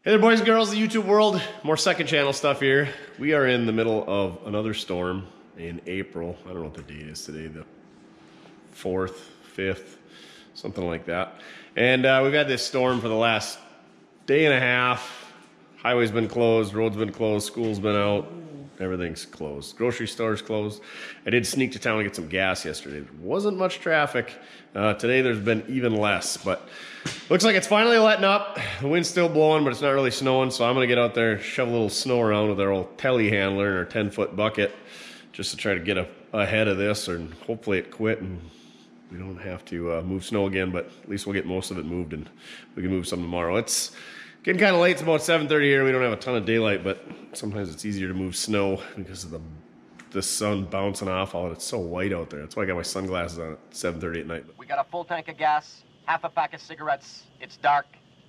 Hey there, boys and girls of the YouTube world. More second channel stuff here. We are in the middle of another storm in April. I don't know what the date is today, the 4th, 5th, something like that. And we've had this storm for the last day and a half. Highway's been closed, roads been closed, school's been out, everything's closed. Grocery store's closed. I did sneak to town to get some gas yesterday. There wasn't much traffic. Today there's been even less, but looks like it's finally letting up. The wind's still blowing, but it's not really snowing, so I'm gonna get out there and shove a little snow around with our old telehandler and our 10-foot bucket just to try to get ahead of this, and hopefully it quit and we don't have to move snow again, but at least we'll get most of it moved and we can move some tomorrow. It's getting kind of late. It's about 7:30 here. We don't have a ton of daylight, but sometimes it's easier to move snow because of the sun bouncing off all of it. It's so white out there. That's why I got my sunglasses on at 7:30 at night. We got a full tank of gas, half a pack of cigarettes, it's dark,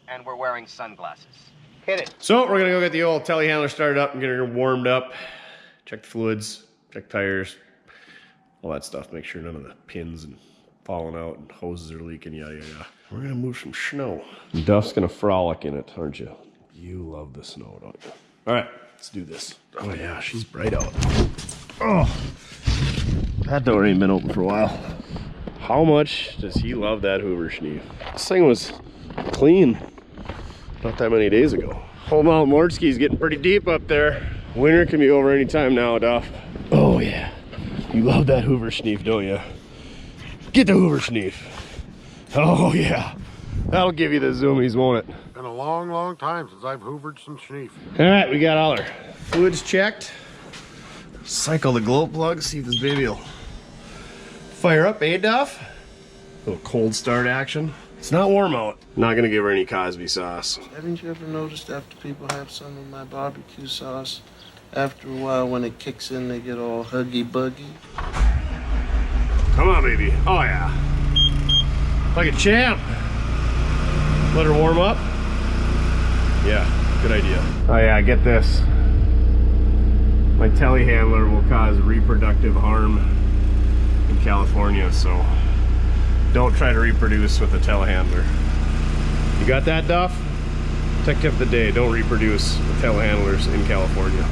and we're wearing sunglasses. Hit it. So we're gonna go get the old telehandler started up and get her warmed up, check the fluids, check tires, all that stuff. Make sure none of the pins and falling out and hoses are leaking, yada yada. We're gonna move some snow. Duff's gonna frolic in it, aren't you? You love the snow, don't you? All right, let's do this. Oh yeah, she's bright out. Oh, that door ain't been open for a while. How much does he love that Hoover Schneef? This thing was clean not that many days ago. Home out Mortske's getting pretty deep up there. Winter can be over anytime now, Duff. Oh yeah, you love that Hoover Schneef, don't you? Get the Hoover Schneef. Oh yeah, that'll give you the zoomies, won't it? Been a long, long time since I've hoovered some schneef. All right, we got all our fluids checked. Cycle the glow plug, see if this baby will fire up, eh, Duff? A little cold start action. It's not warm out. Not gonna give her any Cosby sauce. Haven't you ever noticed after people have some of my barbecue sauce, after a while when it kicks in, they get all huggy-buggy? Come on, baby. Oh yeah. Like a champ. Let her warm up. Yeah, good idea. Oh yeah, get this. My telehandler will cause reproductive harm in California, so don't try to reproduce with a telehandler. You got that, Duff? Tech tip of the day, don't reproduce with telehandlers in California.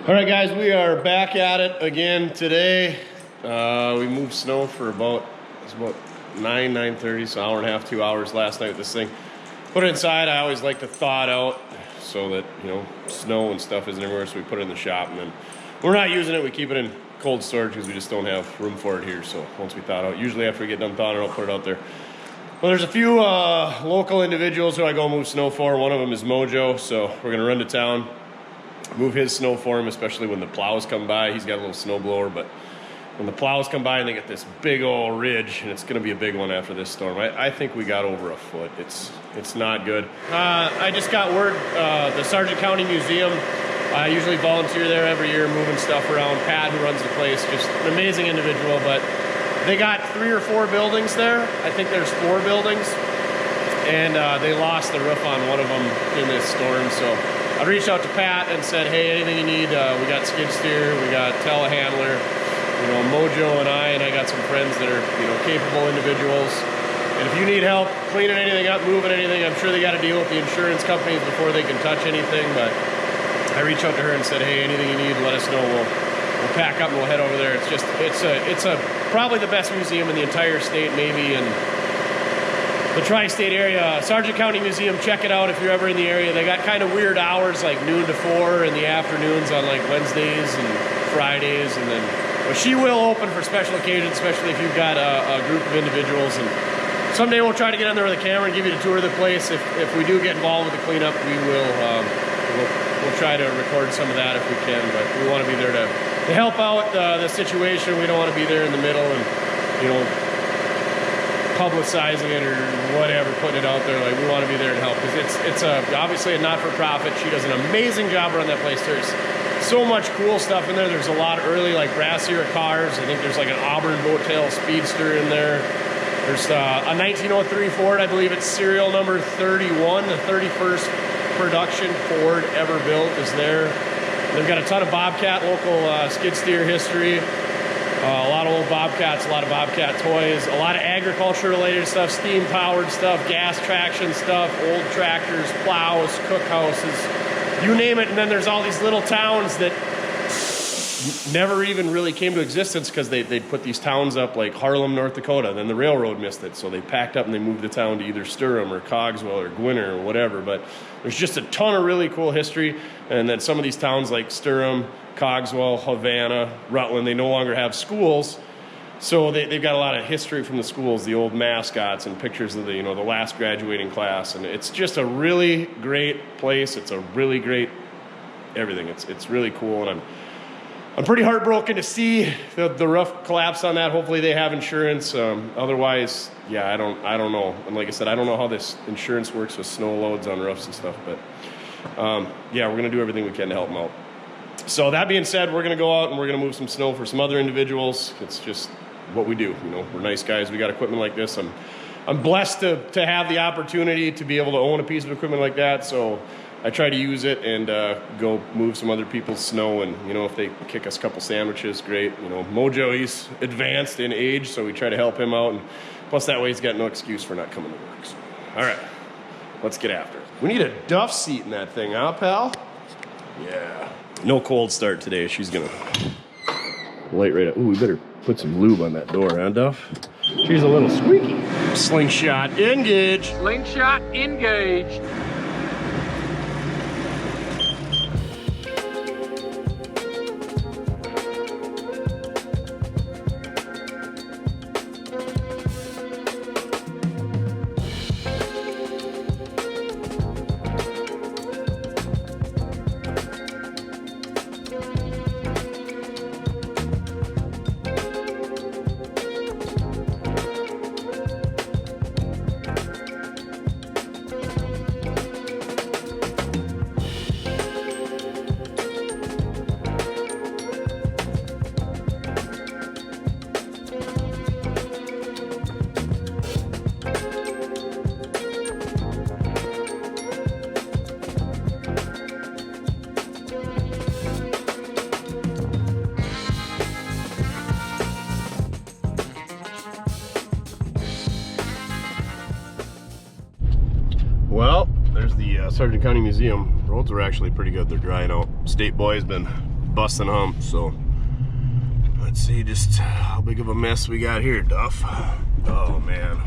All right, guys, we are back at it again today. We moved snow for about 9:30, so hour and a half, 2 hours last night with this thing. Put it inside. I always like to thaw it out so that, you know, snow and stuff isn't everywhere, so we put it in the shop, and then we're not using it. We keep it in cold storage because we just don't have room for it here. So once we thaw it out, usually after we get done thawing it, I'll put it out there. Well, there's a few local individuals who I go move snow for. One of them is Mojo, so we're gonna run to town, move his snow for him, especially when the plows come by. He's got a little snow blower, but when the plows come by and they get this big old ridge, and it's gonna be a big one after this storm. I think we got over a foot. It's not good. I just got word, the Sargent County Museum, I usually volunteer there every year, moving stuff around. Pat, who runs the place, just an amazing individual, but they got 3 or 4 buildings there. I think there's 4 buildings, and they lost the roof on one of them in this storm. So I reached out to Pat and said, hey, anything you need, we got skid steer, we got telehandler, you know, Mojo and I got some friends that are, you know, capable individuals. And if you need help cleaning anything up, moving anything, I'm sure they got to deal with the insurance companies before they can touch anything, but I reached out to her and said, hey, anything you need, let us know. We'll pack up and we'll head over there. It's probably the best museum in the entire state, maybe in the tri-state area. Sargent County Museum, check it out if you're ever in the area. They got kind of weird hours, like noon to 4 in the afternoons on like Wednesdays and Fridays, and then, but she will open for special occasions, especially if you've got a group of individuals. And someday we'll try to get on there with a camera and give you a tour of the place. If we do get involved with the cleanup, we'll try to record some of that if we can, but we want to be there to help out the situation. We don't want to be there in the middle and, you know, publicizing it or whatever, putting it out there. Like, we want to be there to help because it's obviously a not-for-profit. She does an amazing job running that place. There's so much cool stuff in there. There's a lot of early, like, brass era cars. I think there's like an Auburn Boattail Speedster in there. There's a 1903 Ford, I believe it's serial number 31, the 31st production Ford ever built is there. They've got a ton of Bobcat, local skid steer history. A lot of old Bobcats, a lot of Bobcat toys, a lot of agriculture-related stuff, steam-powered stuff, gas traction stuff, old tractors, plows, cookhouses, you name it. And then there's all these little towns that never even really came to existence because they'd put these towns up like Harlem, North Dakota. Then the railroad missed it, so they packed up and they moved the town to either Sturham or Cogswell or Gwinner or whatever. But there's just a ton of really cool history. And then some of these towns like Sturham, Cogswell, Havana, Rutland, they no longer have schools. So they've got a lot of history from the schools, the old mascots and pictures of the, you know, the last graduating class. And it's just a really great place. It's a really great everything. It's really cool. And I'm pretty heartbroken to see the roof collapse on that. Hopefully they have insurance. Otherwise, yeah, I don't know. And like I said, I don't know how this insurance works with snow loads on roofs and stuff. But yeah, we're gonna do everything we can to help them out. So that being said, we're gonna go out and we're gonna move some snow for some other individuals. It's just what we do. You know, we're nice guys. We got equipment like this. I'm blessed to have the opportunity to be able to own a piece of equipment like that. So I try to use it and go move some other people's snow. And, you know, if they kick us a couple sandwiches, great. You know, Mojo, he's advanced in age, so we try to help him out. And plus, that way he's got no excuse for not coming to work. So, all right, let's get after it. We need a Duff seat in that thing, huh, pal? Yeah. No cold start today. She's going to light right up. Ooh, we better put some lube on that door, huh, Duff? She's a little squeaky. Slingshot engaged. Slingshot engaged. Well, there's the Sargent County Museum. Roads are actually pretty good. They're drying out. State boy's been busting hump. So let's see just how big of a mess we got here, Duff. Oh man,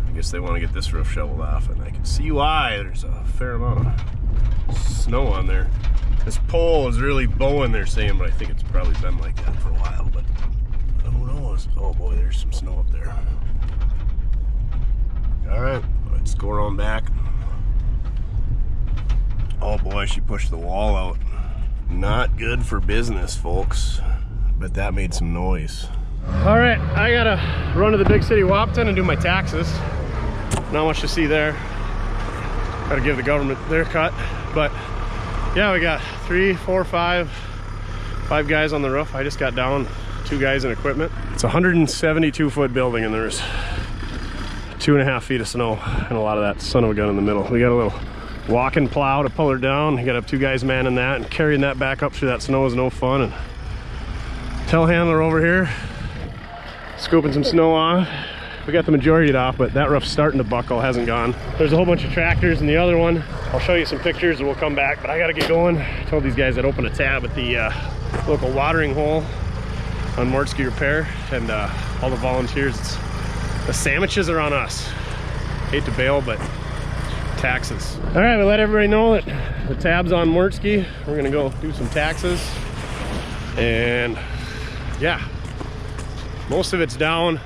I guess they want to get this roof shoveled off, and I can see why. There's a fair amount of snow on there. This pole is really bowing, they're saying, but I think it's probably been like that for a while, but who knows? Oh boy, there's some snow up there. All right, let's go around back. Oh boy, she pushed the wall out. Not good for business, folks, but that made some noise. All right, I gotta run to the big city Wahpeton and do my taxes. Not much to see there. Gotta give the government their cut, but yeah, we got 3, 4, 5 guys on the roof. I just got down 2 guys in equipment. It's a 172-foot building, and there's 2.5 feet of snow and a lot of that son of a gun in the middle. We got a little walking plow to pull her down. You got to have 2 guys manning that, and carrying that back up through that snow is no fun. And telehandler over here scooping some snow off. We got the majority of it off, but that roof's starting to buckle, hasn't gone. There's a whole bunch of tractors in the other one. I'll show you some pictures and we'll come back, but I gotta get going. I told these guys I'd open a tab at the local watering hole on Mortske repair, and all the volunteers, the sandwiches are on us. Hate to bail, but taxes. All right, we let everybody know that the tab's on Mortske. We're gonna go do some taxes, and yeah, most of it's down.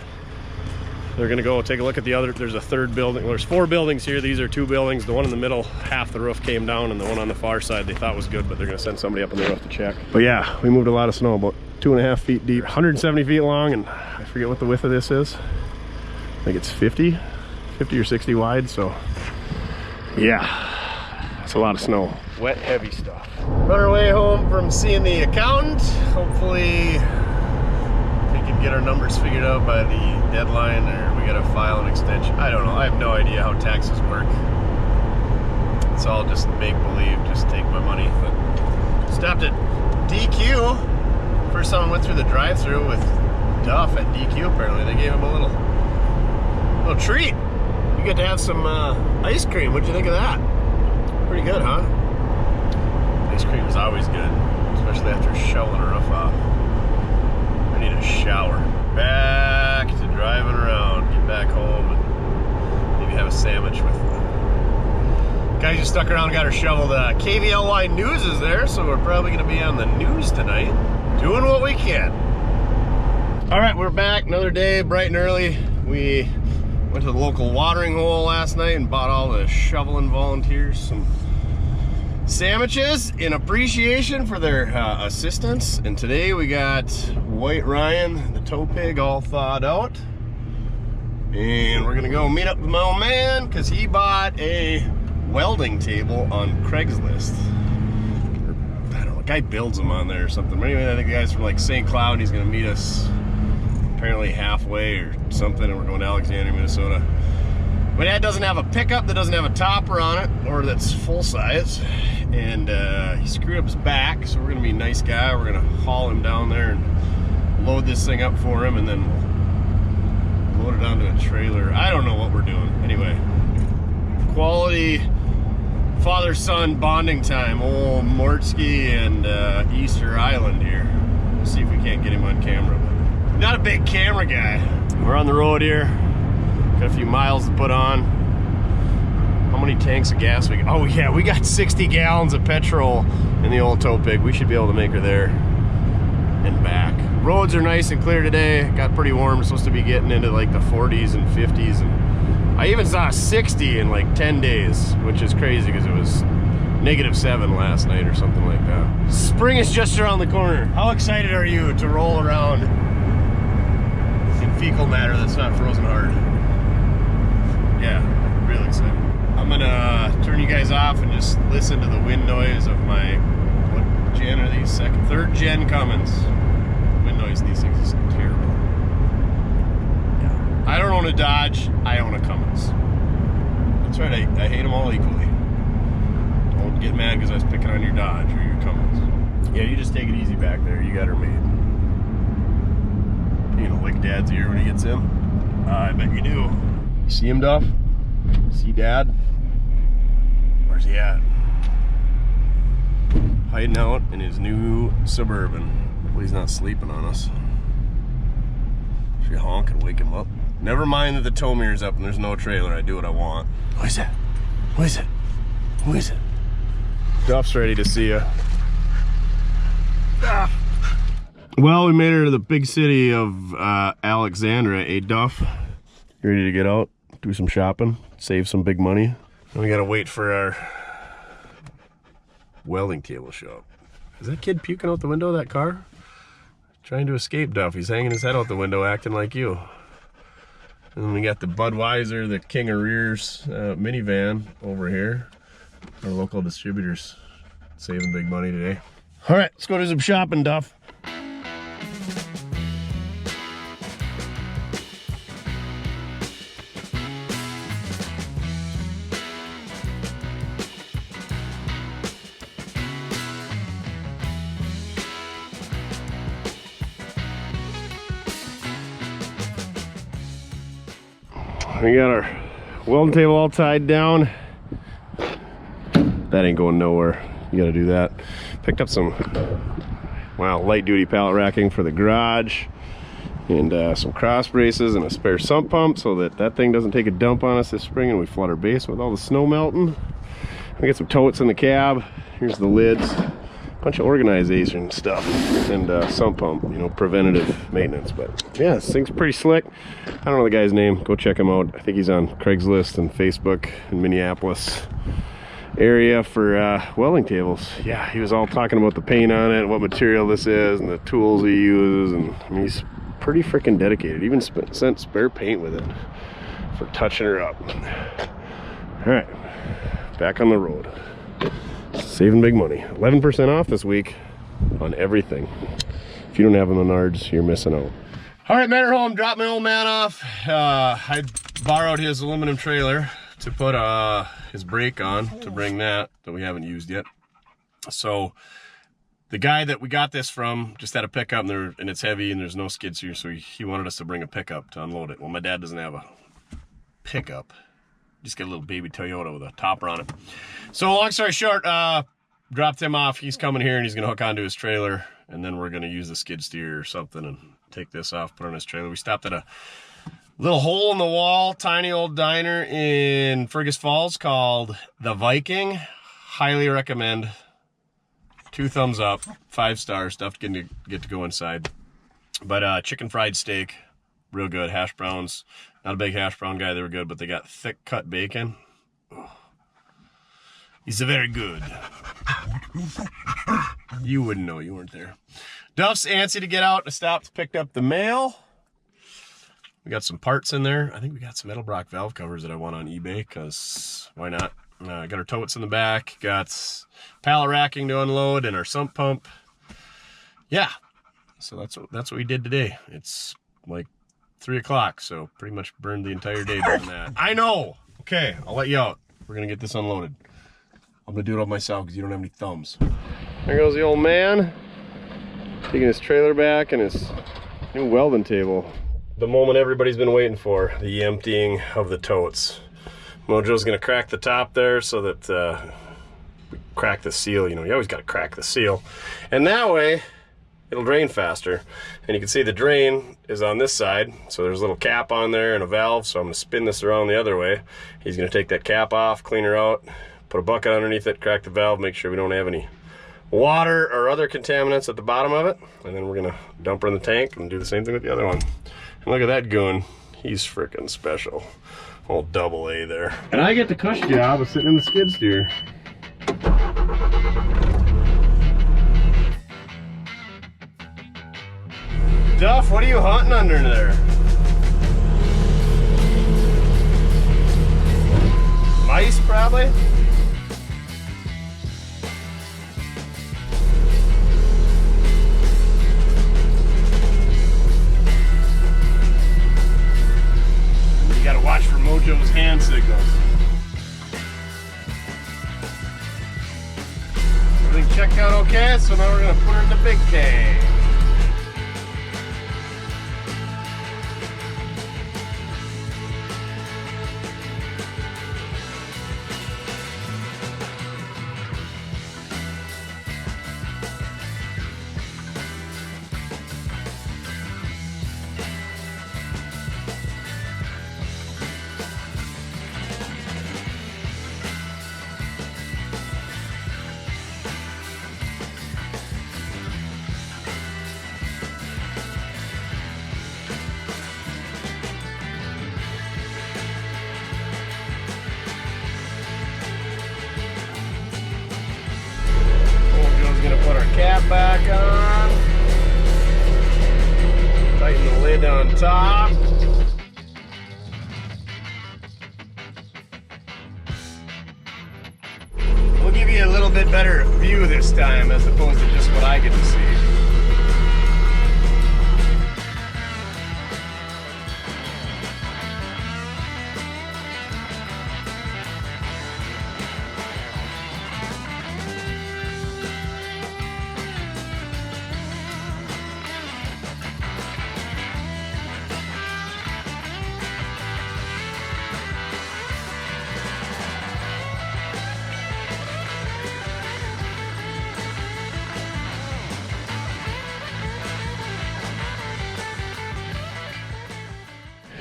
They're gonna go take a look at the other. There's a third building. Well, there's 4 buildings here. These are 2 buildings. The one in the middle, half the roof came down, and the one on the far side they thought was good, but they're gonna send somebody up on the roof to check. But yeah, we moved a lot of snow, about 2.5 feet deep, 170 feet long, and I forget what the width of this is. I think it's 50 or 60 wide, so yeah, it's a lot of snow. Wet, heavy stuff. On our way home from seeing the accountant. Hopefully we can get our numbers figured out by the deadline, or we gotta file an extension. I don't know, I have no idea how taxes work. It's all just make believe, just take my money. But stopped at DQ. First time I went through the drive-thru with Duff at DQ. Apparently they gave him a little treat. You get to have some ice cream. What'd you think of that? Pretty good, huh? Ice cream is always good, especially after shoveling a roof off. I need a shower. Back to driving around. Get back home and maybe have a sandwich with guys who stuck around and got her shoveled. KVLY News is there, so we're probably going to be on the news tonight, doing what we can. All right, we're back. Another day, bright and early. We went to the local watering hole last night and bought all the shoveling volunteers some sandwiches in appreciation for their assistance. And today we got White Ryan, the tow pig, all thawed out. And we're gonna go meet up with my old man because he bought a welding table on Craigslist. I don't know, a guy builds them on there or something. But anyway, I think the guy's from like St. Cloud. He's gonna meet us apparently halfway or something, and we're going to Alexandria, Minnesota. My dad doesn't have a pickup that doesn't have a topper on it, or that's full size, and he screwed up his back, so we're gonna be a nice guy. We're gonna haul him down there and load this thing up for him, and then we'll load it onto a trailer. I don't know what we're doing. Anyway, quality father-son bonding time. Old Mortske and Easter Island here. We'll see if we can't get him on camera. But not a big camera guy. We're on the road here. Got a few miles to put on. How many tanks of gas we got? Oh yeah, we got 60 gallons of petrol in the old tow pig. We should be able to make her there and back. Roads are nice and clear today. It got pretty warm. We're supposed to be getting into like the 40s and 50s. And I even saw 60 in like 10 days, which is crazy because it was -7 last night or something like that. Spring is just around the corner. How excited are you to roll around in fecal matter that's not frozen hard? Yeah, real excited. I'm gonna turn you guys off and just listen to the wind noise of my, what gen are these? Third gen Cummins. Wind noise in these things is terrible. Yeah. I don't own a Dodge, I own a Cummins. That's right, I hate them all equally. Don't get mad because I was picking on your Dodge or your Cummins. Yeah, you just take it easy back there, you got her made. You gonna lick Dad's ear when he gets in? I bet you do. You see him, Duff? See Dad? Where's he at? hiding out in his new Suburban. Hopefully he's not sleeping on us. Should we honk and wake him up? Never mind that the tow mirror's up and there's no trailer. I do what I want. What is that? What is it? Who is it? Duff's ready to see you. Ah. Well, we made it to the big city of Alexandria, Duff? You ready to get out, do some shopping, save some big money? And we gotta wait for our welding table to show up. Is that kid puking out the window of that car? Trying to escape, Duff. He's hanging his head out the window acting like you. And then we got the Budweiser, the King of Rears minivan over here. Our local distributors saving big money today. All right, let's go do some shopping, Duff. We got our welding table all tied down. That ain't going nowhere. You gotta do that. Picked up some, wow, light duty pallet racking for the garage, and some cross braces and a spare sump pump so that that thing doesn't take a dump on us this spring and we flood our base with all the snow melting. We got some totes in the cab. Here's the lids. Bunch of organization stuff and sump pump, you know, preventative maintenance. But yeah, this thing's pretty slick. I don't know the guy's name. Go check him out. I think he's on Craigslist and Facebook in Minneapolis area for welding tables. Yeah, he was all talking about the paint on it, what material this is, and the tools he uses. And I mean, he's pretty freaking dedicated. Even sent spare paint with it for touching her up. All right, back on the road. Saving big money. 11% off this week on everything. If you don't have a Menards, you're missing out. All right, man, at home, dropped my old man off. I borrowed his aluminum trailer to put his brake on, to bring that we haven't used yet. So the guy that we got this from just had a pickup, and it's heavy and there's no skid steer, so he wanted us to bring a pickup to unload it. Well, my dad doesn't have a pickup. Just got a little baby Toyota with a topper on it. So long story short, dropped him off. He's coming here and he's gonna hook onto his trailer, and then we're gonna use the skid steer or something and take this off, put it on his trailer. We stopped at a little hole in the wall, tiny old diner in Fergus Falls called The Viking. Highly recommend. 2 thumbs up, 5 stars. Stuff to get to go inside. But chicken fried steak, real good. Hash browns. Not a big hash brown guy, they were good, but they got thick cut bacon. Oh. He's very good. You wouldn't know, you weren't there. Duff's antsy to get out. I stopped, picked up the mail. We got some parts in there. I think we got some Edelbrock valve covers that I want on eBay, because why not? Got our totes in the back, got pallet racking to unload, and our sump pump. Yeah, so that's what we did today. It's like 3 o'clock, so pretty much burned the entire day doing that. I know. Okay, I'll let you out. We're gonna get this unloaded. I'm gonna do it all myself because you don't have any thumbs. There goes the old man, taking his trailer back and his new welding table. The moment everybody's been waiting for, the emptying of the totes. Mojo's gonna crack the top there so that we crack the seal. You know, you always gotta crack the seal. And that way, it'll drain faster. And you can see the drain is on this side, so there's a little cap on there and a valve, so I'm gonna spin this around the other way. He's gonna take that cap off, clean her out, put a bucket underneath it, crack the valve, make sure we don't have any water or other contaminants at the bottom of it, and then we're gonna dump her in the tank and do the same thing with the other one. And look at that goon. He's freaking special. Old double A there. And I get the cush job of sitting in the skid steer. Duff, what are you hunting under there? Mice, probably? You gotta watch for Mojo's hand signals. Everything checked out okay, so now we're gonna put her in the big tank. cap back on. Tighten the lid on top. We'll give you a little bit better view this time as opposed to just what I get to see.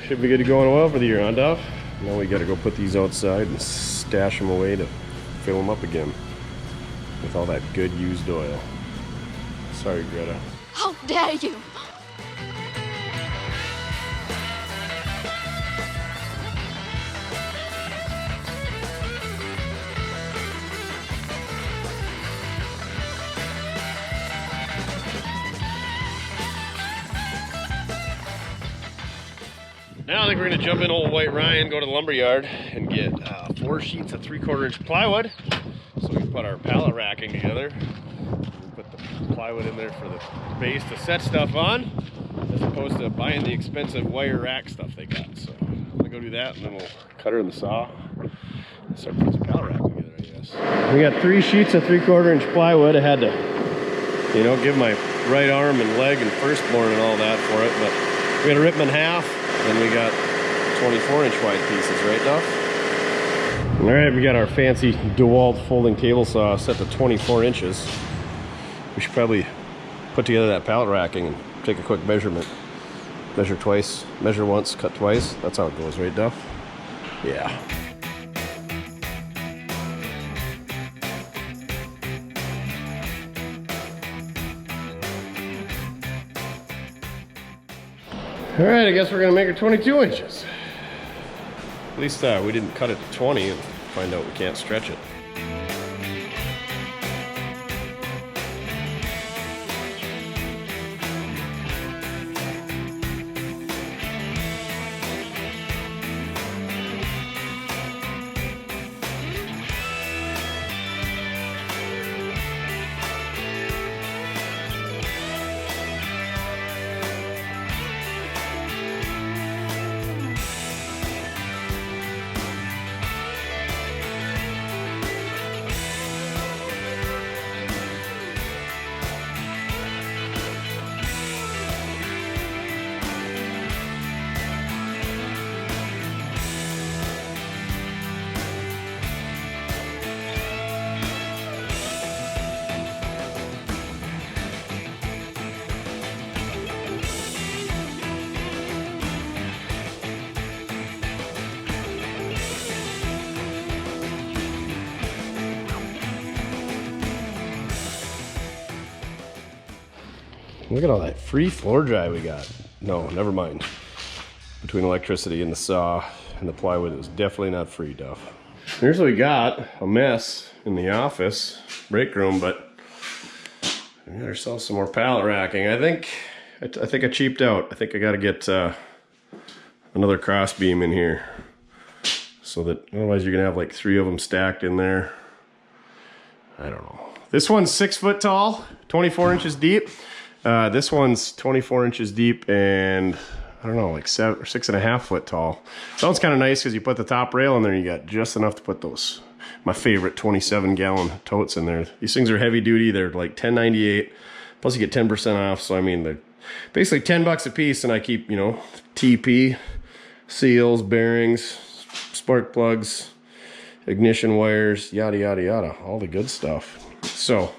Should be good to go on oil for the year, huh, Duff? Now we gotta go put these outside and stash them away to fill them up again with all that good used oil. Sorry, Greta. How dare you! Now I think we're gonna jump in old White Ryan, go to the lumber yard and get 4 sheets of 3/4 inch plywood so we can put our pallet racking together. We put the plywood in there for the base to set stuff on, as opposed to buying the expensive wire rack stuff they got. So I'm gonna go do that, and then we'll cut her in the saw and start putting some pallet racking together, I guess. We got 3 sheets of 3/4 inch plywood. I had to, you know, give my right arm and leg and firstborn and all that for it, but we had to rip them in half. Then we got 24 inch wide pieces, right, Duff? All right, we got our fancy DeWalt folding table saw set to 24 inches. We should probably put together that pallet racking and take a quick measurement. Measure twice, measure once, cut twice. That's how it goes, right, Duff? Yeah. All right, I guess we're gonna make her 22 inches. At least we didn't cut it to 20 and find out we can't stretch it. Look at all that free floor dry we got. No, never mind. Between electricity and the saw and the plywood, it was definitely not free, Duff. Here's what we got. A mess in the office, break room, but we got ourselves some more pallet racking. I think I cheaped out. I think I gotta get another cross beam in here, so that otherwise you're gonna have like 3 of them stacked in there. I don't know. This one's 6 foot tall, 24 inches deep. This one's 24 inches deep and I don't know, like 7 or 6.5 foot tall. Sounds kind of nice because you put the top rail in there and you got just enough to put those, my favorite 27-gallon totes in there. These things are heavy duty. They're like $10.98. Plus you get 10% off. So I mean, they're basically $10 a piece, and I keep, you know, TP, seals, bearings, spark plugs, ignition wires, yada, yada, yada, all the good stuff. So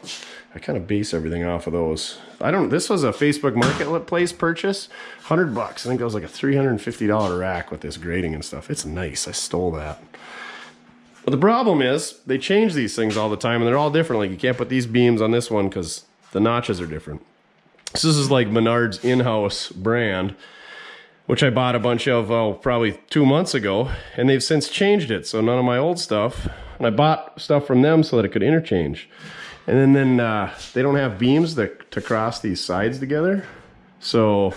I kind of base everything off of those. This was a Facebook Marketplace purchase, $100. I think it was like a $350 rack with this grating and stuff. It's nice. I stole that. But the problem is they change these things all the time, and they're all different. Like you can't put these beams on this one because the notches are different. So this is like Menard's in-house brand, which I bought a bunch of probably 2 months ago, and they've since changed it. So none of my old stuff, and I bought stuff from them so that it could interchange. And then they don't have beams to cross these sides together. So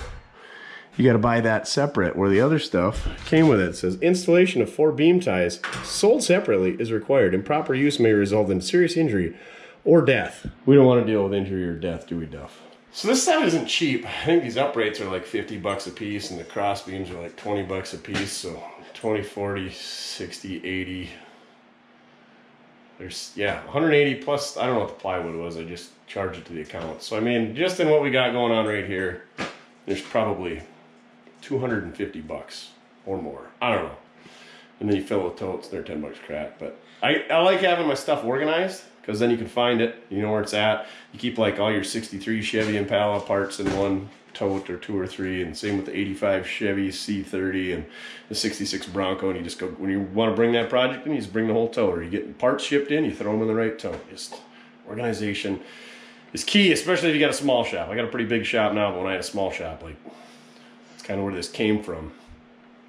you got to buy that separate, where the other stuff came with it. It says installation of 4 beam ties sold separately is required. Improper use may result in serious injury or death. We don't want to deal with injury or death, do we, Duff? So this stuff isn't cheap. I think these uprights are like 50 bucks a piece, and the cross beams are like 20 bucks a piece. So 20, 40, 60, 80. There's, yeah, 180 plus, I don't know what the plywood was. I just charged it to the account. So I mean, just in what we got going on right here, there's probably 250 bucks or more. I don't know. And then you fill with totes, they're 10 bucks crack. But I like having my stuff organized, because then you can find it, you know where it's at. You keep like all your 63 Chevy Impala parts in one tote or 2 or 3, and same with the 85 Chevy C30 and the 66 Bronco, and you just go, when you want to bring that project in, you just bring the whole tote, or you get parts shipped in, you throw them in the right tote. Just organization is key, especially if you got a small shop. I got a pretty big shop now, but when I had a small shop, like, it's kind of where this came from,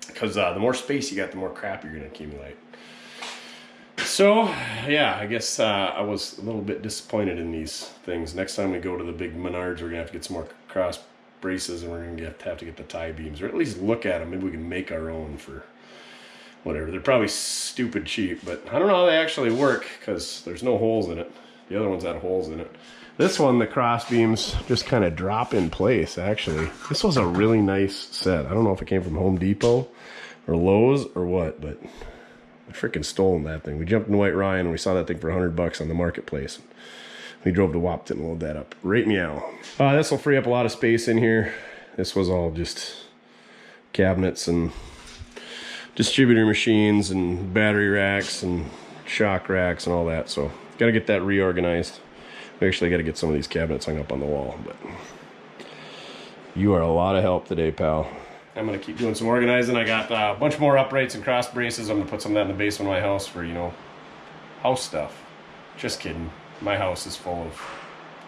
because the more space you got, the more crap you're going to accumulate. So yeah, I guess I was a little bit disappointed in these things. Next time we go to the big Menards, we're gonna have to get some more cross braces, and we're gonna have to get the tie beams, or at least look at them. Maybe we can make our own for whatever. They're probably stupid cheap, but I don't know how they actually work, because there's no holes in it. The other ones had holes in it. This one, the cross beams just kind of drop in place, actually. This was a really nice set. I don't know if it came from Home Depot or Lowe's or what, but I freaking stolen that thing. We jumped in White Ryan and we saw that thing for 100 bucks on the marketplace. We drove to Wapton and loaded that up. Right meow. This will free up a lot of space in here. This was all just cabinets and distributor machines and battery racks and shock racks and all that. So got to get that reorganized. We actually got to get some of these cabinets hung up on the wall. But you are a lot of help today, pal. I'm going to keep doing some organizing. I got a bunch more uprights and cross braces. I'm going to put some of that in the basement of my house for, you know, house stuff. Just kidding. My house is full of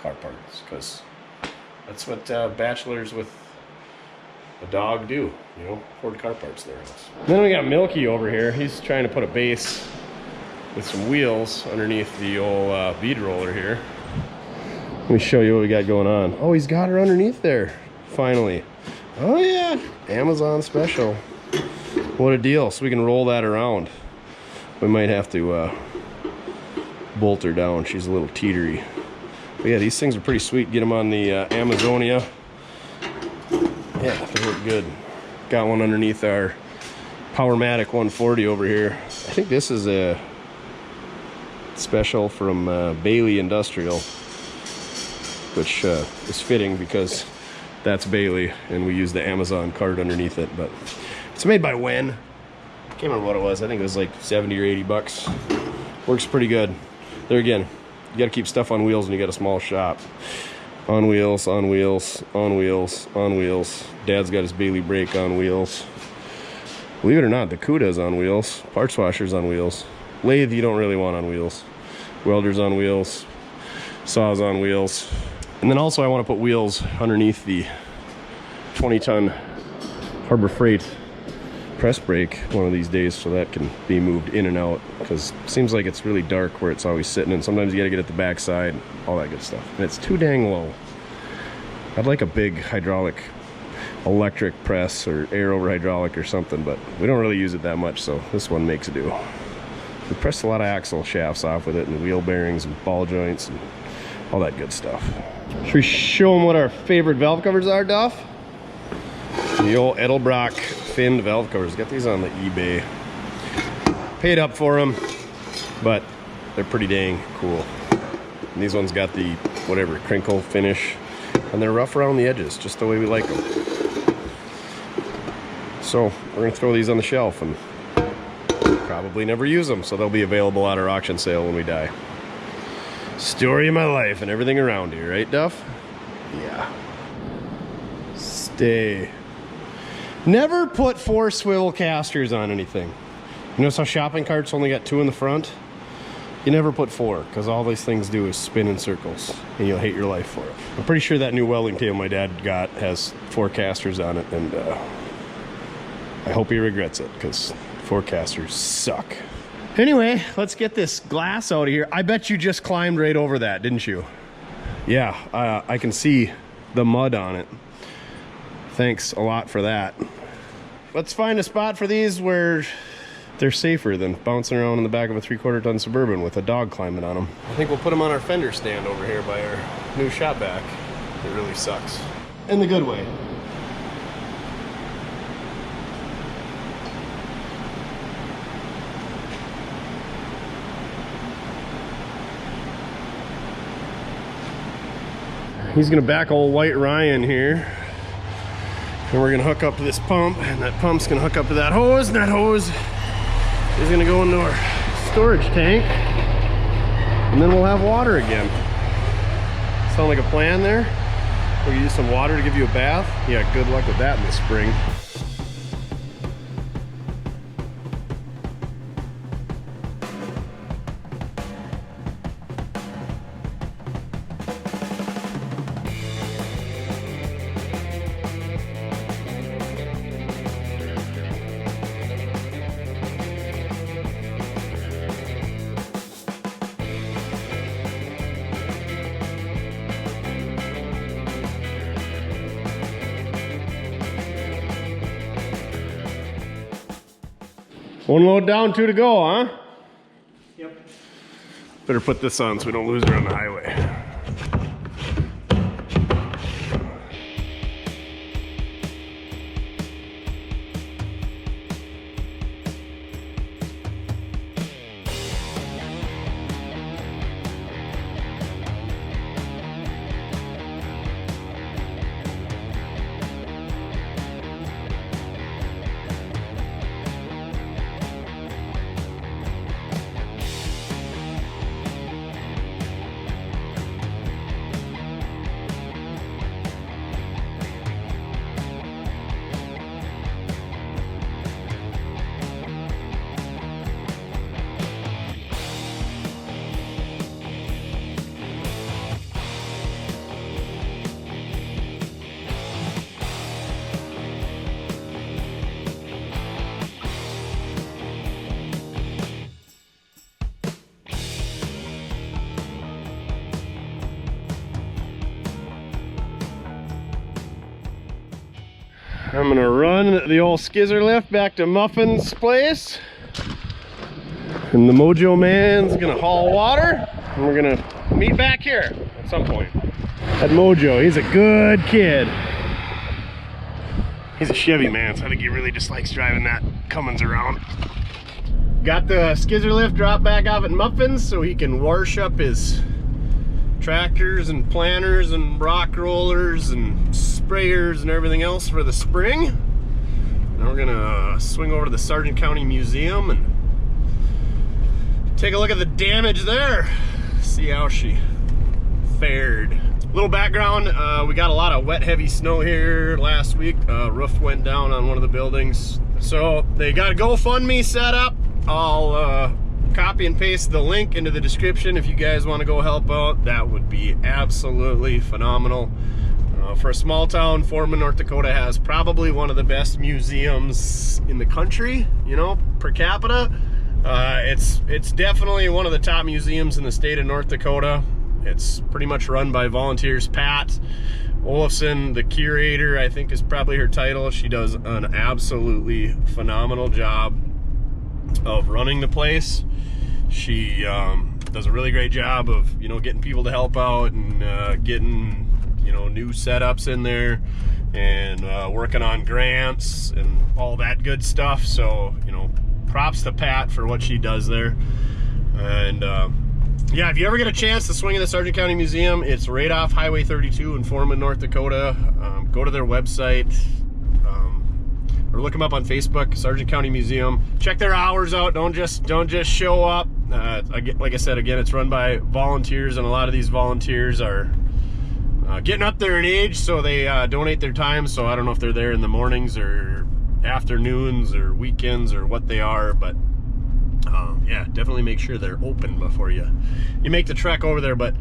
car parts, because that's what bachelors with a dog do, you know, hoard car parts in their house. Then we got Milky over here. He's trying to put a base with some wheels underneath the old bead roller here. Let me show you what we got going on. Oh, he's got her underneath there, finally. Oh yeah, Amazon special. What a deal. So we can roll that around. We might have to bolt her down. She's a little teetery. But yeah, these things are pretty sweet. Get them on the Amazonia. Yeah, they work good. Got one underneath our Powermatic 140 over here. I think this is a special from Bailey Industrial, which is fitting because that's Bailey, and we use the Amazon card underneath it. But it's made by Wen. I can't remember what it was. I think it was like 70 or 80 bucks. Works pretty good. There again, you got to keep stuff on wheels when you got a small shop. On wheels, on wheels, on wheels, on wheels. Dad's got his Bailey brake on wheels. Believe it or not, the Cuda's on wheels. Parts washer's on wheels. Lathe you don't really want on wheels. Welder's on wheels. Saw's on wheels. And then also I want to put wheels underneath the 20-ton Harbor Freight press brake one of these days, so that can be moved in and out, because it seems like it's really dark where it's always sitting, and sometimes you got to get at the back side, all that good stuff. And it's too dang low. I'd like a big hydraulic electric press or air over hydraulic or something, but we don't really use it that much, so this one makes it do. We pressed a lot of axle shafts off with it, and wheel bearings and ball joints and all that good stuff. Should we show them what our favorite valve covers are, Duff? The old Edelbrock finned valve covers. Got these on the eBay. Paid up for them, but they're pretty dang cool. And these ones got the whatever crinkle finish, and they're rough around the edges, just the way we like them. So we're gonna throw these on the shelf and probably never use them, so they'll be available at our auction sale when we die. Story of my life and everything around here, right, Duff? Yeah. Stay. Never put 4 swivel casters on anything. You notice how shopping carts only got 2 in the front? You never put 4, because all these things do is spin in circles, and you'll hate your life for it. I'm pretty sure that new welding table my dad got has 4 casters on it, and I hope he regrets it, because 4 casters suck. Anyway, let's get this glass out of here. I bet you just climbed right over that, didn't you? Yeah, I can see the mud on it. Thanks a lot for that. Let's find a spot for these where they're safer than bouncing around in the back of a 3/4 ton Suburban with a dog climbing on them. I think we'll put them on our fender stand over here by our new shop vac. It really sucks. In the good way. He's gonna back old White Ryan here. And we're gonna hook up to this pump, and that pump's gonna hook up to that hose, and that hose is gonna go into our storage tank, and then we'll have water again. Sound like a plan there? We can use some water to give you a bath? Yeah, good luck with that in the spring. One load down, 2 to go, huh? Yep. Better put this on so we don't lose her on the highway. I'm gonna run the old skizzer lift back to Muffin's place, and the Mojo man's gonna haul water, and we're gonna meet back here at some point. That Mojo, he's a good kid. He's a Chevy man, so I think he really just likes driving that Cummins around. Got the skizzer lift dropped back off at Muffin's so he can wash up his tractors and planters and rock rollers and sprayers and everything else for the spring. Now we're gonna swing over to the Sargent County Museum and take a look at the damage there, see how she fared. Little background, we got a lot of wet heavy snow here last week. Roof went down on one of the buildings, so they got a GoFundMe set up. I'll copy and paste the link into the description if you guys want to go help out. That would be absolutely phenomenal. For a small town, Foreman, North Dakota has probably one of the best museums in the country, you know, per capita. It's definitely one of the top museums in the state of North Dakota. It's pretty much run by volunteers. Pat Olafson, the curator, I think is probably her title. She does an absolutely phenomenal job of running the place. She does a really great job of, you know, getting people to help out and getting, you know, new setups in there and working on grants and all that good stuff. So, you know, props to Pat for what she does there. And yeah, if you ever get a chance to swing in the Sargent County Museum, it's right off Highway 32 in Foreman, North Dakota. Go to their website or look them up on Facebook, Sargent County Museum. Check their hours out. Don't just show up. Like I said, again, it's run by volunteers, and a lot of these volunteers are getting up there in age, so they donate their time. So I don't know if they're there in the mornings or afternoons or weekends or what they are, but yeah, definitely make sure they're open before you make the trek over there. But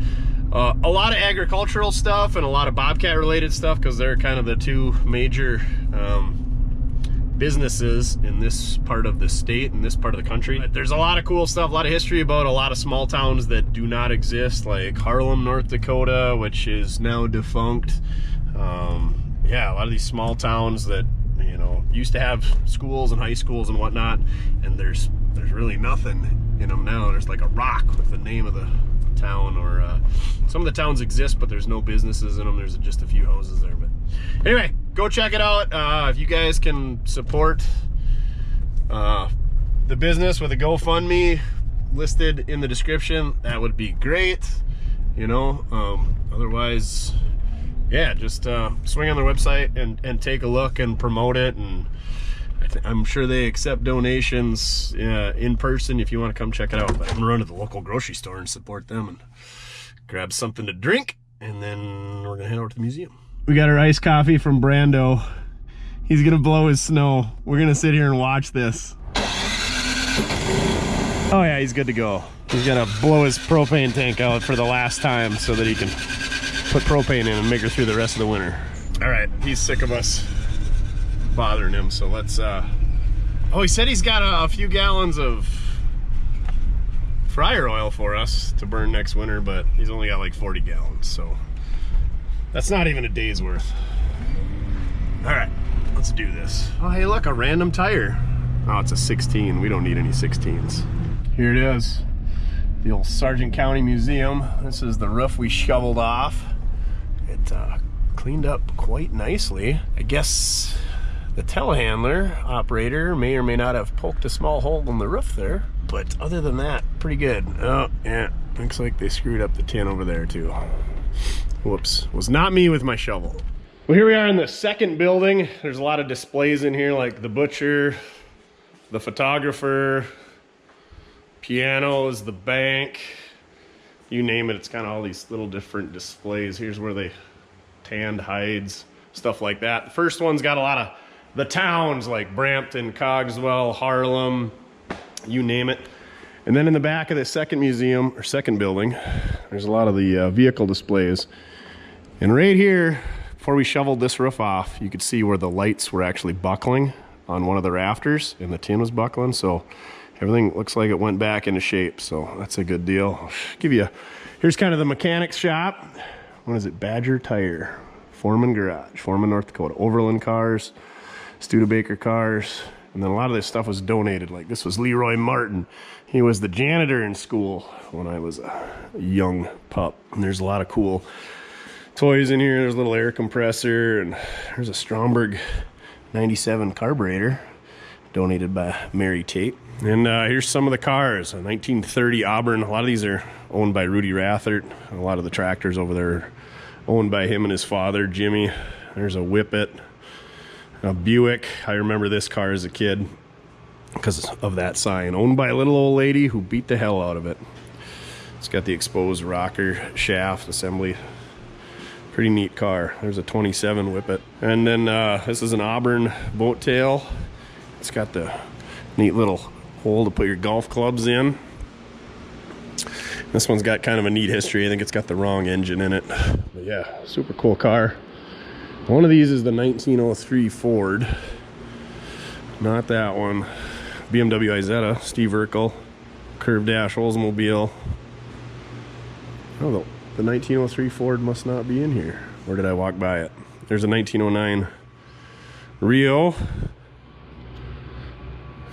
a lot of agricultural stuff and a lot of bobcat related stuff, because they're kind of the two major businesses in this part of the state, in this part of the country. But there's a lot of cool stuff, a lot of history about a lot of small towns that do not exist, like Harlem, North Dakota, which is now defunct. Yeah, a lot of these small towns that, you know, used to have schools and high schools and whatnot, and there's really nothing in them now. There's like a rock with the name of the town, or some of the towns exist, but there's no businesses in them. There's just a few houses there. But anyway, go check it out. If you guys can support the business with a GoFundMe listed in the description, that would be great. You know, otherwise, yeah, just swing on their website and take a look and promote it. And I'm sure they accept donations in person if you want to come check it out. But I'm gonna run to the local grocery store and support them and grab something to drink, and then we're gonna head over to the museum. We got our iced coffee from Brando. He's gonna blow his snow. We're gonna sit here and watch this. Oh yeah, he's good to go. He's gonna blow his propane tank out for the last time so that he can put propane in and make her through the rest of the winter. All right, he's sick of us bothering him, so let's oh, he said he's got a few gallons of fryer oil for us to burn next winter, but he's only got like 40 gallons, so that's not even a day's worth. All right, let's do this. Oh, hey, look, a random tire. Oh, it's a 16. We don't need any 16s. Here it is, the old Sargent County Museum. This is the roof we shoveled off. It cleaned up quite nicely. I guess the telehandler operator may or may not have poked a small hole in the roof there, but other than that, pretty good. Oh, yeah, looks like they screwed up the tin over there too. Whoops, was not me with my shovel. Well, here we are in the second building. There's a lot of displays in here, like the butcher, the photographer, pianos, the bank, you name it. It's kind of all these little different displays. Here's where they tanned hides, stuff like that. The first one's got a lot of the towns like Brampton, Cogswell, Harlem, you name it. And then in the back of the second museum, or second building, there's a lot of the vehicle displays. And right here, before we shoveled this roof off, you could see where the lights were actually buckling on one of the rafters, and the tin was buckling, so everything looks like it went back into shape, so that's a good deal. I'll give you, here's kind of the mechanic's shop. What is it? Badger Tire, Foreman Garage, Foreman, North Dakota. Overland cars, Studebaker cars, and then a lot of this stuff was donated. Like this was Leroy Martin. He was the janitor in school when I was a young pup. And there's a lot of cool toys in here. There's a little air compressor, and there's a Stromberg 97 carburetor donated by Mary Tate. And here's some of the cars. A 1930 Auburn. A lot of these are owned by Rudy Rathert. A lot of the tractors over there are owned by him and his father, Jimmy. There's a Whippet, a Buick. I remember this car as a kid because of that sign. Owned by a little old lady who beat the hell out of it. It's got the exposed rocker shaft assembly. Pretty neat car. There's a 27 Whippet. And then this is an Auburn boat tail. It's got the neat little hole to put your golf clubs in. This one's got kind of a neat history. I think it's got the wrong engine in it. But yeah, super cool car. One of these is the 1903 Ford. Not that one. BMW Isetta, Steve Urkel. Curved dash Oldsmobile. Oh, the 1903 Ford must not be in here. Or did I walk by it? There's a 1909 Rio.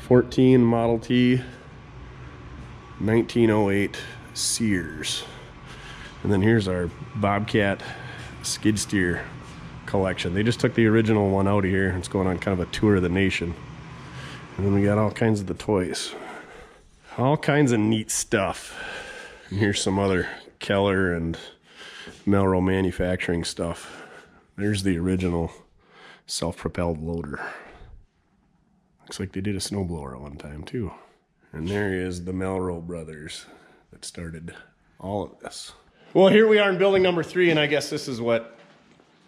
14 Model T. 1908 Sears. And then here's our Bobcat skid steer collection. They just took the original one out of here. It's going on kind of a tour of the nation. And then we got all kinds of the toys. All kinds of neat stuff. And here's some other Keller and Melrose manufacturing stuff. There's the original self-propelled loader. Looks like they did a snowblower at one time too. And there is the Melrose brothers that started all of this. Well, here we are in building number 3, and I guess this is what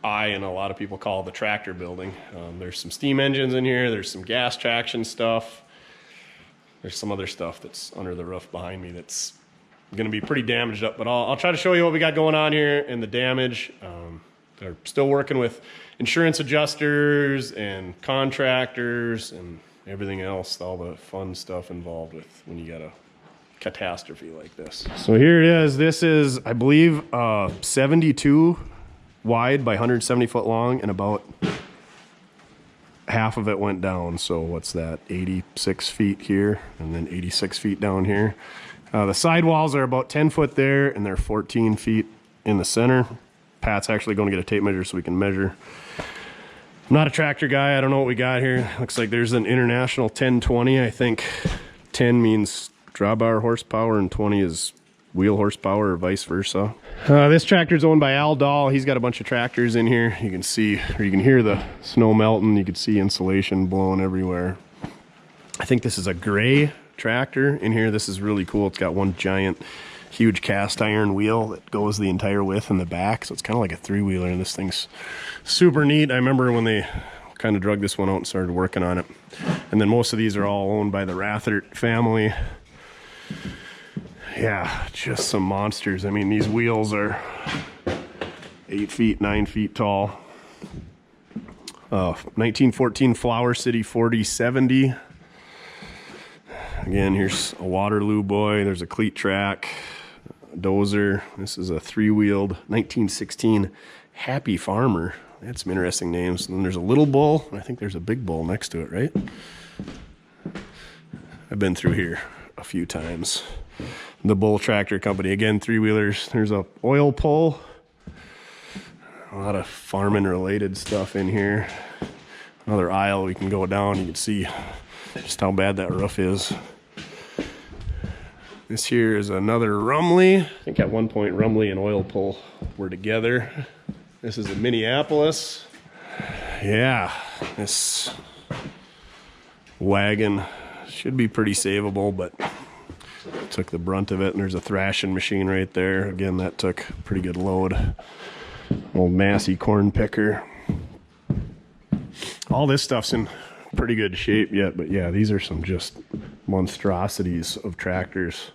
I and a lot of people call the tractor building. There's some steam engines in here. There's some gas traction stuff. There's some other stuff that's under the roof behind me that's going to be pretty damaged up, but I'll try to show you what we got going on here and the damage. They're still working with insurance adjusters and contractors and everything else, all the fun stuff involved with when you got a catastrophe like this. So here it is. This is, I believe, 72 wide by 170 foot long, and about half of it went down. So what's that? 86 feet here, and then 86 feet down here. The sidewalls are about 10 foot there, and they're 14 feet in the center. Pat's actually going to get a tape measure so we can measure. I'm not a tractor guy. I don't know what we got here. Looks like there's an International 1020. I think 10 means drawbar horsepower and 20 is wheel horsepower, or vice versa. This tractor is owned by Al Dahl. He's got a bunch of tractors in here. You can see, or you can hear the snow melting. You can see insulation blowing everywhere. I think this is a gray tractor in here. This is really cool. It's got one giant, huge cast iron wheel that goes the entire width in the back. So it's kind of like a three-wheeler, and this thing's super neat. I remember when they kind of drug this one out and started working on it. And then most of these are all owned by the Rathert family. Yeah, just some monsters. I mean, these wheels are 8 feet, 9 feet tall. 1914 Flower City 4070. Again, here's a Waterloo boy. There's a cleat track, a dozer. This is a three-wheeled 1916 Happy Farmer. They had some interesting names. And then there's a little bull. I think there's a big bull next to it, right? I've been through here a few times. The Bull Tractor Company, again, three-wheelers. There's a oil pull. A lot of farming related stuff in here. Another aisle we can go down. You can see just how bad that roof is. This here is another Rumley. I think at one point Rumley and oil pull were together. This is a Minneapolis. Yeah, this wagon should be pretty savable, but took the brunt of it. And there's a thrashing machine right there. Again, that took a pretty good load. Old Massey corn picker. All this stuff's in pretty good shape yet, but yeah, these are some just monstrosities of tractors.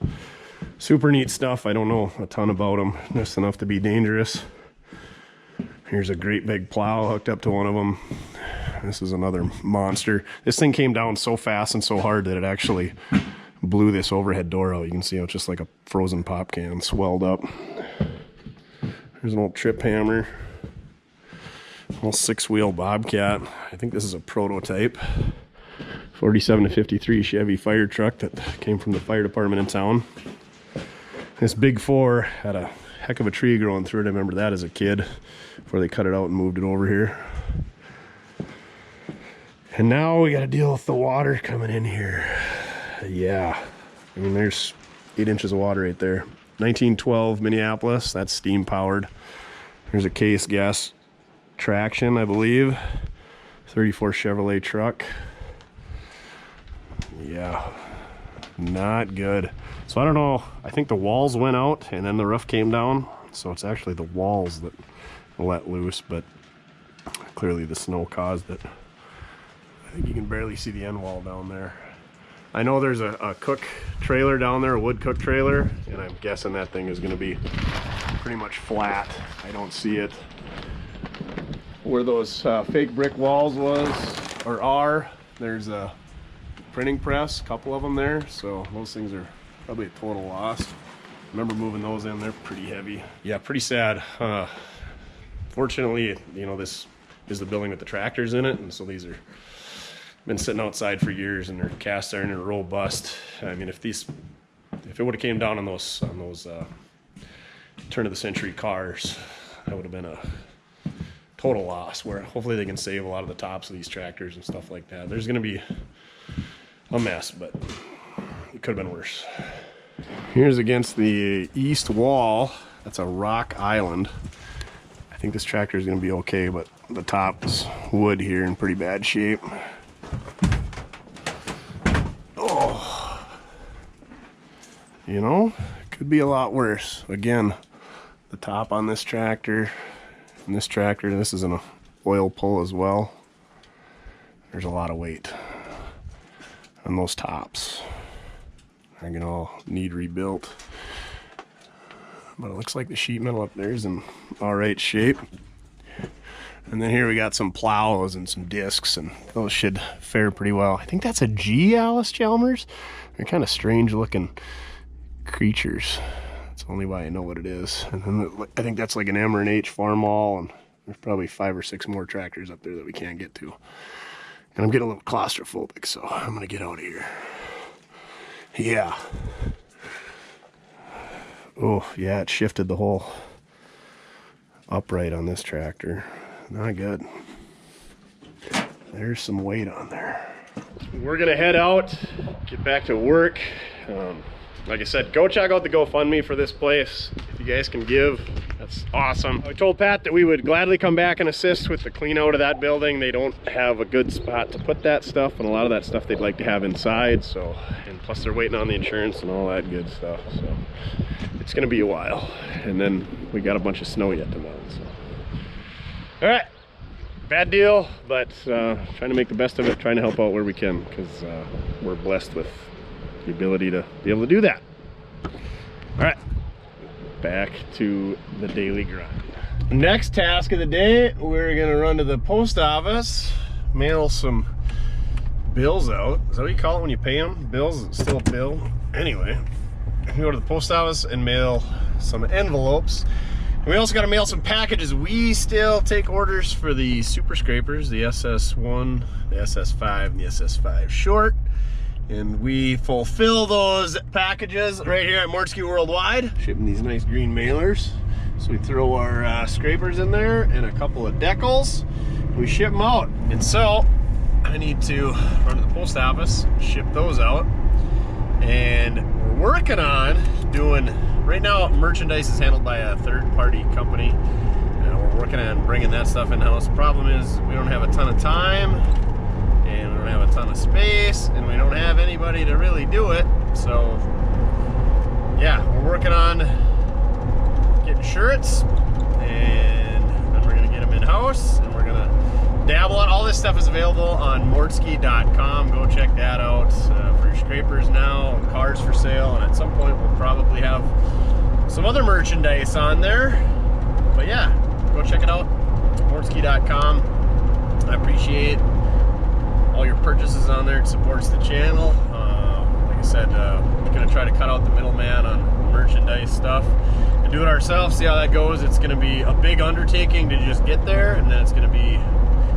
Super neat stuff. I don't know a ton about them, just enough to be dangerous. Here's a great big plow hooked up to one of them. This is another monster. This thing came down so fast and so hard that it actually blew this overhead door out. You can see how it's just like a frozen pop can swelled up. There's an old trip hammer. Old six-wheel Bobcat. I think this is a prototype. 47 to 53 Chevy fire truck that came from the fire department in town. This big four had a heck of a tree growing through it. I remember that as a kid before they cut it out and moved it over here. And now we got to deal with the water coming in here. Yeah, I mean, there's 8 inches of water right there. 1912 Minneapolis, that's steam powered. There's a Case gas traction, I believe. 34 Chevrolet truck. Yeah, not good. So I don't know, I think the walls went out and then the roof came down. So it's actually the walls that let loose, but clearly the snow caused it. I think you can barely see the end wall down there. I know there's a cook trailer down there, a wood cook trailer, and I'm guessing that thing is going to be pretty much flat. I don't see it. Where those fake brick walls was, or are, there's a printing press, a couple of them there, so those things are probably a total loss. I remember moving those in, they're pretty heavy. Yeah, pretty sad. Fortunately, you know, this is the building with the tractors in it, and so these are been sitting outside for years, and they're cast iron and robust. I mean, if it would have came down on those turn of the century cars, that would have been a total loss. Where hopefully they can save a lot of the tops of these tractors and stuff like that. There's going to be a mess, but it could have been worse. Here's against the east wall. That's a rock island. I think this tractor is going to be okay, but the top is wood here in pretty bad shape. Oh, you know, could be a lot worse. Again, the top on this tractor and this tractor, this is an oil pull as well. There's a lot of weight on those tops. They're gonna all need rebuilt. But it looks like the sheet metal up there is in all right shape. And then here we got some plows and some discs, and those should fare pretty well. I think that's a G, Alice Chalmers. They're kind of strange looking creatures. That's only why I know what it is. And then I think that's like an M or an H farm all, and there's probably 5 or 6 more tractors up there that we can't get to. And I'm getting a little claustrophobic, so I'm gonna get out of here. Yeah. Oh, yeah, it shifted the whole upright on this tractor. Not good. There's some weight on there. We're gonna head out, get back to work. Like I said, go check out the GoFundMe for this place. If you guys can give, that's awesome. I told Pat that we would gladly come back and assist with the clean out of that building. They don't have a good spot to put that stuff, and a lot of that stuff they'd like to have inside. So, and plus they're waiting on the insurance and all that good stuff. So it's gonna be a while. And then we got a bunch of snow yet to melt. So. All right, bad deal, but trying to make the best of it, trying to help out where we can, because we're blessed with the ability to be able to do that. All right, back to the daily grind. Next task of the day, we're gonna run to the post office, mail some bills out. Is that what you call it when you pay them? Bills? It's still a bill. Anyway, we go to the post office and mail some envelopes. We also got to mail some packages. We still take orders for the super scrapers, the SS1, the SS5, and the SS5 short. And we fulfill those packages right here at Mortske Worldwide. Shipping these nice green mailers. So we throw our scrapers in there and a couple of decals. We ship them out. And so I need to run to the post office, ship those out. And we're working on doing, right now merchandise is handled by a third-party company. We're working on bringing that stuff in-house. The problem is we don't have a ton of time, and we don't have a ton of space, and we don't have anybody to really do it. So yeah, we're working on getting shirts, and then we're gonna get them in-house, and we're gonna dabble on. All this stuff is available on mortske.com. Go check that out for your scrapers now, cars for sale, and at some point we'll probably have some other merchandise on there. But yeah, go check it out, mortske.com. I appreciate all your purchases on there. It supports the channel. Like I said, we're gonna try to cut out the middleman on merchandise stuff and do it ourselves, see how that goes. It's gonna be a big undertaking to just get there, and then it's gonna be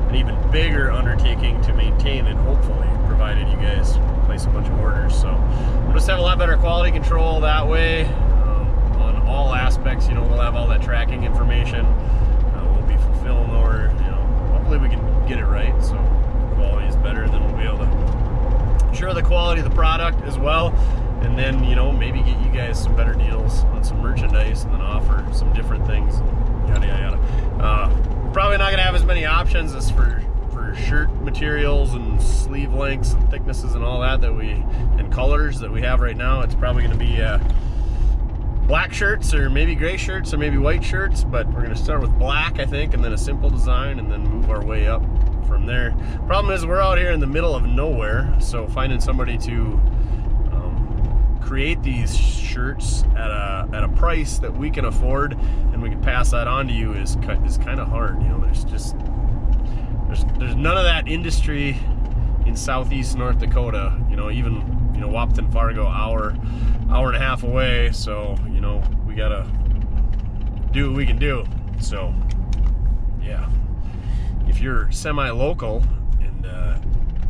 an even bigger undertaking to maintain it, hopefully, provided you guys place a bunch of orders. So we'll just have a lot better quality control that way on all aspects. You know, we'll have all that tracking information. We'll be fulfilling our, you know, hopefully we can get it right so quality is better, and then we'll be able to ensure the quality of the product as well. And then, you know, maybe get you guys some better deals on some merchandise, and then offer some different things, yada yada yada. Probably not gonna have as many options as for shirt materials and sleeve lengths and thicknesses and all that and colors that we have right now. It's probably gonna be black shirts, or maybe gray shirts, or maybe white shirts, but we're gonna start with black, I think, and then a simple design, and then move our way up from there. Problem is, we're out here in the middle of nowhere, so finding somebody to create these shirts at a price that we can afford and we can pass that on to you is kind of hard. You know, there's none of that industry in southeast North Dakota. You know, even, you know, Wahpeton, Fargo, hour and a half away. So, you know, we gotta do what we can do. So yeah, if you're semi-local and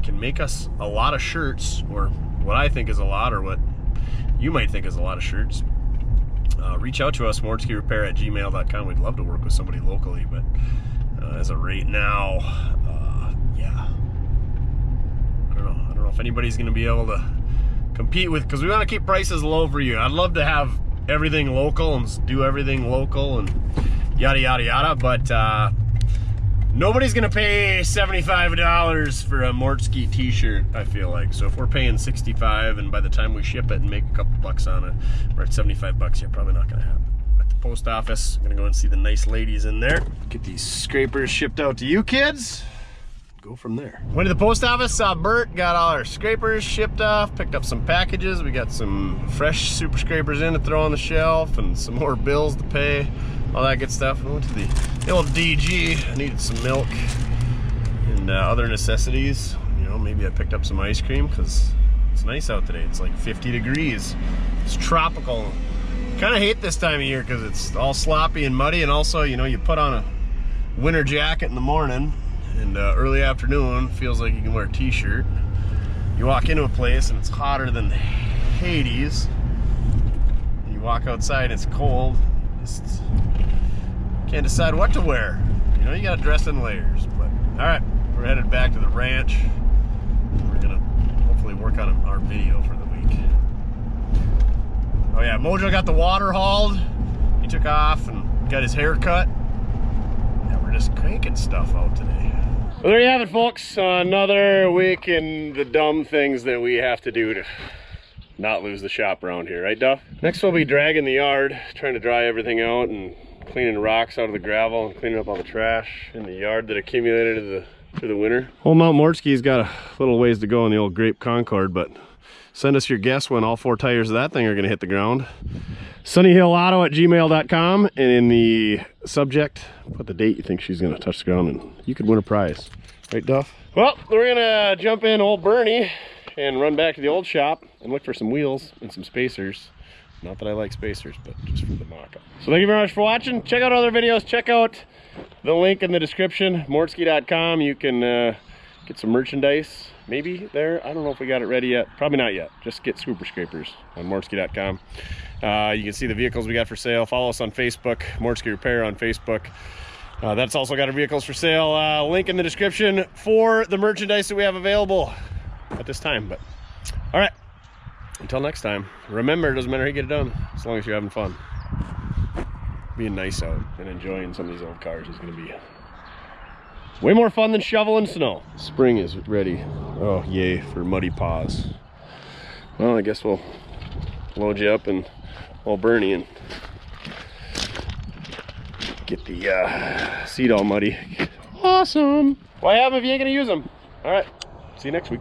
can make us a lot of shirts, or what I think is a lot, or what you might think is a lot of shirts, reach out to us, mortskerepair@gmail.com. We'd love to work with somebody locally, but as of right now, yeah, I don't know if anybody's going to be able to compete with, because we want to keep prices low for you. I'd love to have everything local and do everything local and yada yada yada, but nobody's gonna pay $75 for a Mortske t-shirt, I feel like. So if we're paying $65 and by the time we ship it and make a couple bucks on it, we're at $75, yeah, probably not gonna happen. At the post office, I'm gonna go and see the nice ladies in there. Get these scrapers shipped out to you kids. Go from there. Went to the post office, saw Bert, got all our scrapers shipped off, picked up some packages. We got some fresh super scrapers in to throw on the shelf and some more bills to pay. all that good stuff. I went to the old DG. I needed some milk and other necessities. You know, maybe I picked up some ice cream because it's nice out today. It's like 50 degrees. It's tropical. Kind of hate this time of year because it's all sloppy and muddy, and also, you know, you put on a winter jacket in the morning and early afternoon feels like you can wear a t-shirt. You walk into a place and it's hotter than Hades. And you walk outside and it's cold. Just can't decide what to wear. You know, you gotta dress in layers. But all right, we're headed back to the ranch. We're gonna hopefully work on our video for the week. Oh yeah, Mojo got the water hauled. He took off and got his hair cut. Yeah, we're just cranking stuff out today. Well, there you have it, folks. Another week in the dumb things that we have to do to not lose the shop around here, right, Duff? Next we'll be dragging the yard, trying to dry everything out and cleaning the rocks out of the gravel and cleaning up all the trash in the yard that accumulated through the winter. Old Mount Mortske's got a little ways to go in the old Grape Concord, but send us your guess when all 4 tires of that thing are gonna hit the ground. sunnyhillauto@gmail.com, and in the subject put the date you think she's gonna touch the ground, and you could win a prize, right, Duff? Well, we're gonna jump in old Bernie and run back to the old shop and look for some wheels and some spacers. Not that I like spacers, but just for the mock-up. So thank you very much for watching. Check out other videos. Check out the link in the description, mortske.com. You can get some merchandise maybe there. I don't know if we got it ready yet. Probably not yet. Just get Scooper Scrapers on mortske.com. You can see the vehicles we got for sale. Follow us on Facebook, Mortske Repair on Facebook. That's also got our vehicles for sale. Link in the description for the merchandise that we have available at this time. But all right, until next time, remember, it doesn't matter how you get it done, as long as you're having fun. Being nice out and enjoying some of these old cars is going to be way more fun than shoveling snow. Spring is ready. Oh, yay for muddy paws. Well, I guess we'll load you up and old Bernie and get the seat all muddy. Awesome. Why have them if you ain't gonna use them? All right, see you next week.